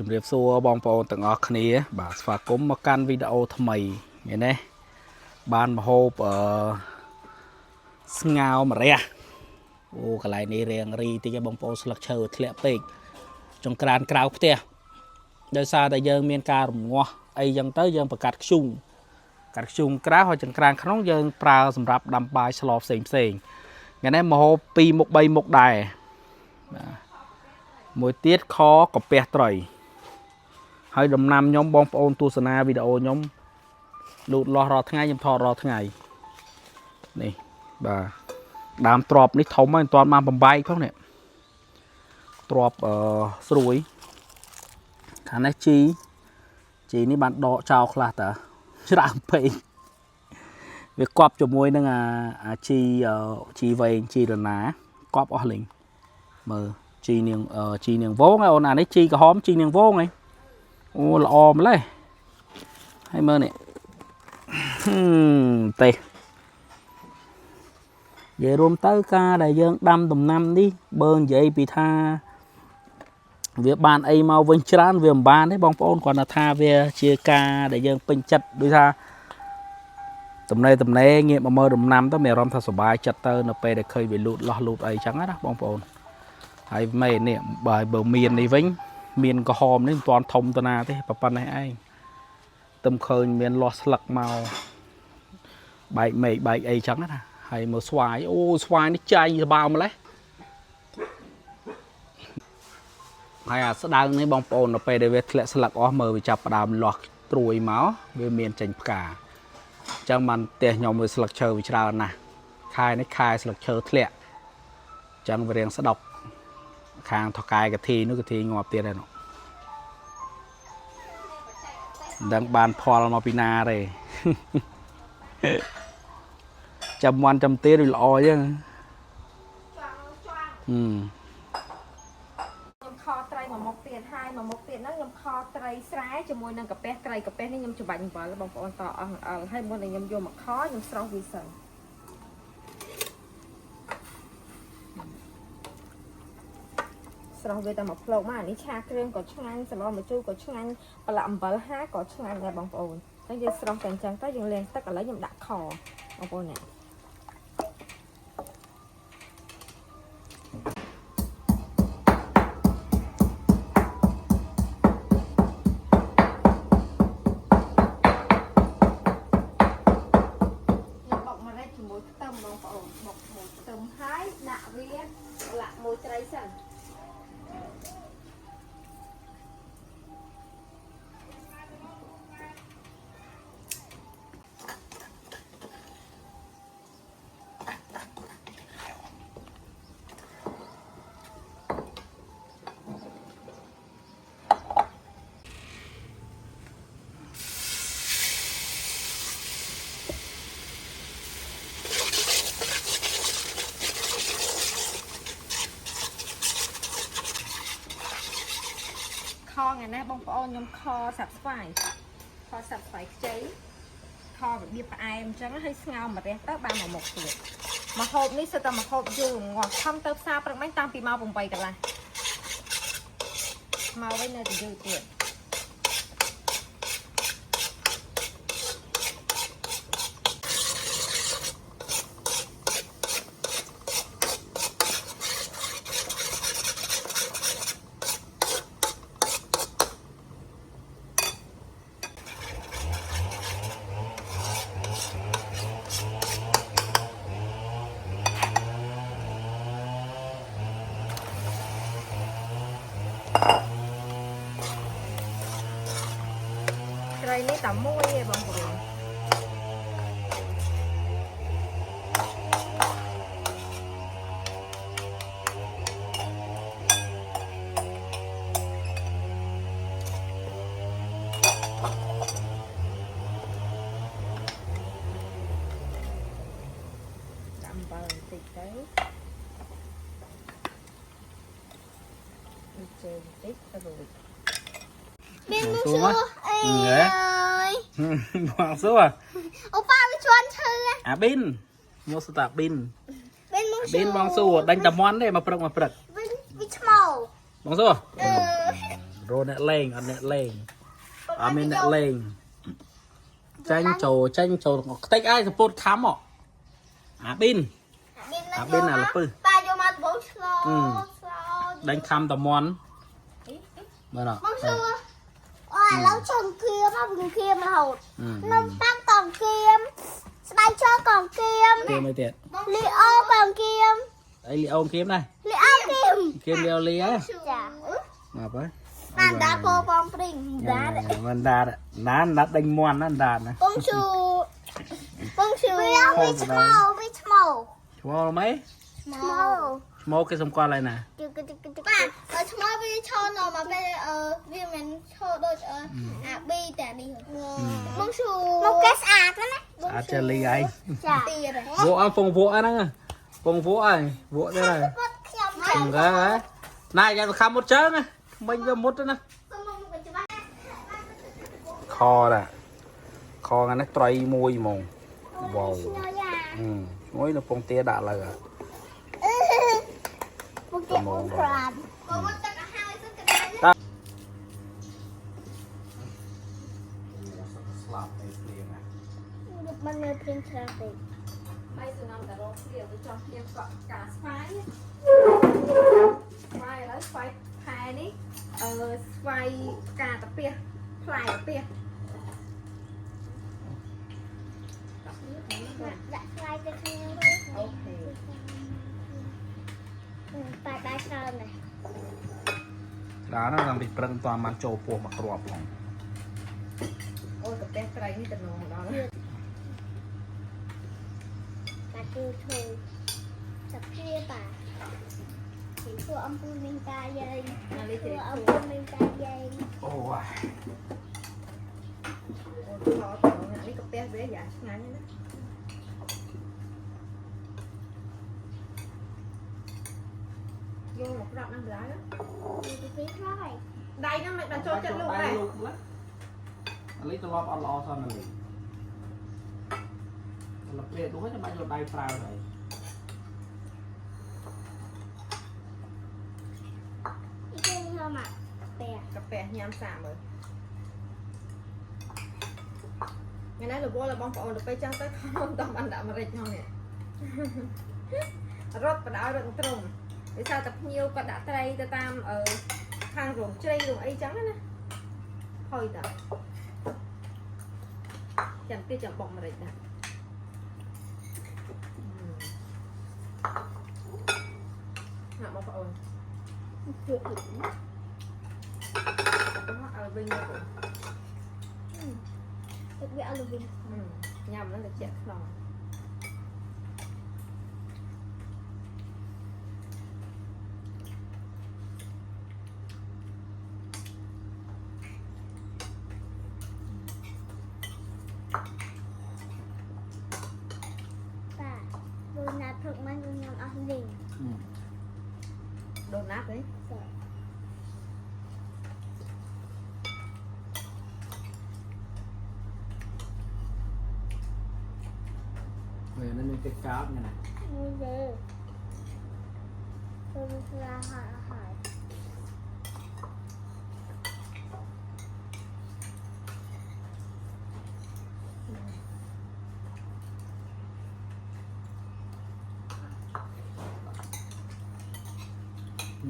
ជំរាបសួរបងប្អូនទាំងអស់គ្នាបាទស្វាគមន៍មកកាន់វីដេអូថ្មីនេះណាបានមហូបស្ងោរម្រះអូកន្លែងនេះរៀងរីតិចបងប្អូនស្លឹកឈើធ្លាក់ពេកចង្ក្រានក្រៅផ្ទះដោយសារតែយើងមានការរងាស់អីចឹងទៅយើងបង្កាត់ខ្ជុំកាត់ខ្ជុំក្រៅហើយចង្ក្រានក្នុងយើងប្រើសម្រាប់ដាំបាយស្លផ្សេងថ្ងៃនេះមហូប2មុខ3មុខដែរបាទមួយទៀតខកាពះត្រីហើយដំណាំខ្ញុំបងប្អូនទស្សនាវីដេអូខ្ញុំលូតលាស់រាល់ថ្ងៃខ្ញុំថតរាល់ថ្ងៃនេះបាទដើមទ្របនេះធំហើយមិនទាន់បានបំបែកផងនេះទ្របស្រួយខាងនេះជីនេះបានដកចោលខ្លះតើច្រើនពេកវាកប់ជាមួយនឹងអាជីវែងជីរណាកប់អស់លេងមើលជីនាងវងហើយអូនអានេះជីក្រហមជីនាងវងហីអូល្អម្លេះហើយមើលនេះទេនិយាយរួមទៅការដែលយើងដាំដំណាំនេះបើនិយាយពីថាវាបានអីមកវិញច្រើនវាមិនបានទេបងប្អូនគ្រាន់តែថាវាជាការដែលយើងពេញចិត្តដូចថាតំណែងាកមកមើលដំណាំទៅមានអារម្មណ៍ថាសុបាយចិត្តទៅនៅពេលដែលឃើញវាលូតលាស់លូតអីចឹងណាបងប្អូនហើយមែននេះបើមាននេះវិញមានក្រហមនេះមិនទាន់ធំទៅណាទេប៉ុណ្ណេះឯងទឹមឃើញមានលាស់ស្លឹកមកបែកមេឃបែកអីចឹងណាហើយមើលស្វាយអូស្វាយនេះចៃសបើម្លេះហើយអាស្ដើងនេះបងប្អូននៅពេលដែលវាធ្លាក់ស្លឹកអស់មើលវាចាប់ផ្ដើមលាស់ត្រួយមកវាមានចេញផ្កាអញ្ចឹងបានផ្ទះខ្ញុំមើលស្លឹកឈើវាច្រើនណាស់ខែនេះខែស្លឹកឈើធ្លាក់អញ្ចឹងវារៀងស្ដុកខាងថកែកាធីនោះកាធីងាប់ទៀតហើយនោះមិនដឹងបានផលមកពីណាទេចាំមាន់ចាំទៀតវាល្អអញ្ចឹងខ្ញុំខត្រីមួយមុខទៀតហើយមួយមុខទៀតហ្នឹងខ្ញុំខត្រីស្រែជាមួយនឹងកាពះត្រីកាពះនេះខ្ញុំច្របាច់អំបិលបងប្អូនតអស់អល់ហើយមុននឹងខ្ញុំយកមកខខ្ញុំស្រោះវាសិនស្រោះវាតែមកភ្លុកមកអានេះឆាគ្រឿងក៏ឆ្ងាញ់សឡម្ជូរក៏ឆ្ងាញ់ប្រឡាក់អំបិលហាក៏ឆ្ងាញ់ដែរបងប្អូនអញ្ចឹងយើងស្រោះតែអញ្ចឹងទៅយើងលាងទឹកឥឡូវខ្ញុំដាក់ខបងប្អូននេះមួយខ្ទឹមបងប្អូនបុកមួយខ្ទឹមហើយដាក់វាលាក់មួយត្រីសិនថ្ងៃនេះបងប្អូនខ្ញុំខសាប់ស្វាយខ្ចីខរបៀបផ្អែមអញ្ចឹងហើយស្ងោរម្រះទៅបានមួយមុខទៀតម្ហូបនេះសិតតែម្ហូបយូរងាស់ខំទៅផ្សារព្រឹកមិញតាំងពីម៉ោង 8 កន្លះមកវិញនៅតែយូរទៀតត្រីនេះតែមួយទេបងប្អូនដាក់អំបិលបន្តិចទៅចេញបន្តិចទៅរួចមានមុខសួរអីអើយ បងសួរ អូប៉ាវាជន់ឈើ អាប៊ីនមកស្តាប៊ីន bên mông Bên bong xù đánh tầm món đây mà prực bên bị màu បងសួរ rồi nè lên ăn nè lên à mình nè lên tranh trầu tách ai thì phốt khám họ pin pin là pư ba vô mặt bốn slow đánh khăm tầm món bên nào bông xưa lâu chồng kia mà vùng kia mà hột nông tăng còn kim bay cho còn kim kia mấy tiền li ô còn kim đây li ông kiếm đây li ô kim leo li á dạ mà với bạn đã cô bom pring đá đấy mình đá đá đánh món nó đá này bông xưa với màu Chua mấy mô cái xong qua lại nè bạn ở chúng nó với cho nó mà bây vì mình cho đôi bi tẻ đi bông xưa một cái sạc đó à chơi ly ấy tiền rồi vỗ phòng vỗ đó nè phòng vỗ ấy vỗ đây này cái này cho khăm một chớ nè mình cho một nữa kho nè kho nó tray môi mồm wow mối nó phong tia đã là một cái ống crabมันเลยเป็นทราฟิก bây giờ nằm cả rồi điều tôi cho em gọi cả phái phái lấy phái phái đi phái cả tập bia phái tập bia ដាក់ខ្លាយទៅគ្នាអូខេតែដៃច្រើនណាស់ đá nó làm việc prăng toàn mang trâu pua mặc rọp lòng ôi tập bia cái này tình nồng đó តែគឺធ្វើសាភាបាទពីធ្វើអំពូលមានការយើងធ្វើអំពូលមានការយើង ôi ôi khó tưởng là đi tập bia bé giả ngắn đấy vô một rộng năm lá đó ពីពីខ្លាយ đây nó mày đặt cho trận lục này lấy cho lọp ăn lò sao này lập về đúng hết cho bạn cho tay phao này នេះគេធ្វើមកតែ cà phê nhám xả rồi ngày nay là vô là bông phổ được bay trăng tới không tầm ăn đạm mà rịch không nè rót và đảo được trùng để sao tập nhiều còn đã tay ta tam ở thang ruộng chơi ruộng ấy trắng đấy nè thôi đã chẳng kia chẳng bọng mà rịch nè nè bông phổ ជួយ nó ở bên nhau rồi ទៅវាអត់លវិញ nhầm nó là chẹt lòng បាទដូចណាព្រឹកមិញខ្ញុំអស់លីង đồ nát đấy về nó lên cái cá như này មួយទេទៅស្លាហើយហើយ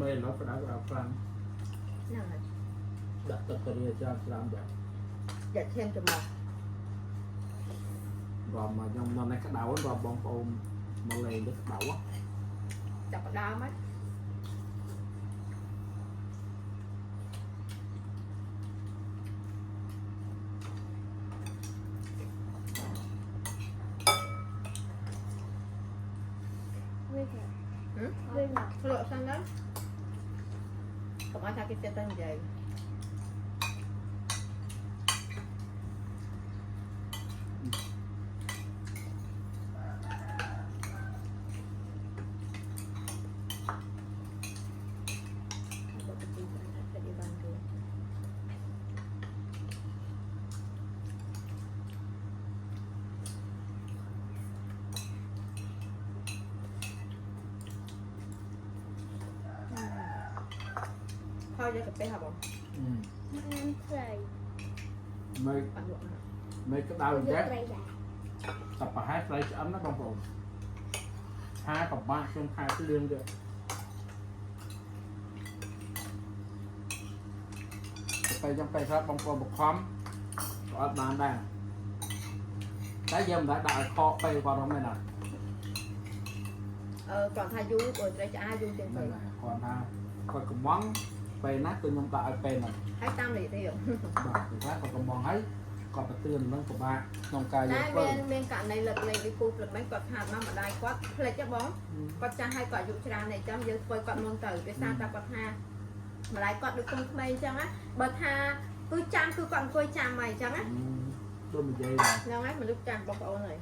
mê nó phải đá phăng nào này đặt tập cái đi cho làm vậy dạ thêm cho một rồi mà trong năm nay cái đầu rồi bông ôm mà lên cái đầu á chọc vào đau mắt lựa sang đấy không ai sao cái tên gì thôi cho cà phê hả bọn ăn phơi mấy បាត់លក់ណា mấy cái đau được chết đây đã tập và hát lấy ấm nó trong phòng hai cặp ba trong hai cái liên được trong cây sát bông con một khóm có bán đây cái dầm đã đại kho cây vào trong này nè គាត់ថាយូរគាត់ត្រូវឆ្អាយូរជាងទៅ đây này còn ha còn cầm món cây nát tôi nhâm tại cây này ហើយតាមនេះទេ bảo thì phát còn cầm món ấy còn phải tươn nó của ba nông cài តែ vô មានករណីលើកលែងពីពូព្រឹកមិនគាត់ថាមកម្ដាយគាត់ផ្លេចទេបងគាត់ចាស់ហើយគាត់អាយុច្រើនហើយចាំយើងធ្វើគាត់មុនទៅគេសារតែគាត់ថាម្ដាយគាត់ដូចកូនក្មេងអញ្ចឹងណាបើថាគឺចាំគឺគាត់អង្គុយចាំហើយអញ្ចឹងណា đôi một giây này ហ្នឹងហើយមនុស្សចាំបងប្អូនហើយ